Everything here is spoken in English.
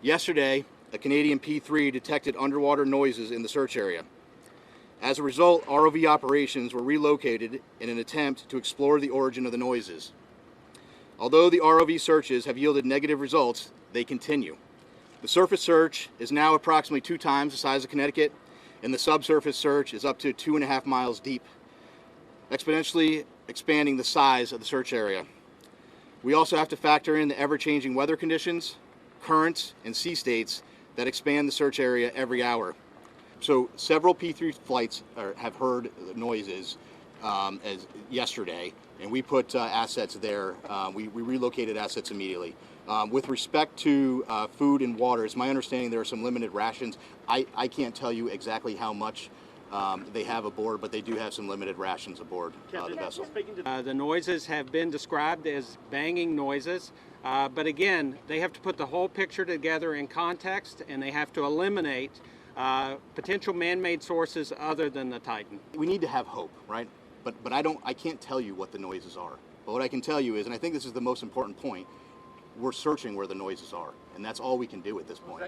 Yesterday, a Canadian P3 detected underwater noises in the search area. As a result, ROV operations were relocated in an attempt to explore the origin of the noises. Although the ROV searches have yielded negative results, they continue. The surface search is now approximately 2 times the size of Connecticut, and the subsurface search is up to 2.5 miles deep, exponentially expanding the size of the search area. We also have to factor in the ever-changing weather conditions, currents, and sea states that expand the search area every hour. So several P3 flights have heard noises as yesterday, and we put assets there. We relocated assets immediately. With respect to food and water, it's my understanding there are some limited rations. I can't tell you exactly how much they have aboard, but they do have some limited rations aboard the vessel. The noises have been described as banging noises, but again, they have to put the whole picture together in context, and they have to eliminate potential man-made sources other than the Titan. We need to have hope, right? But I can't tell you what the noises are. But what I can tell you is, and I think this is the most important point, we're searching where the noises are, and that's all we can do at this point.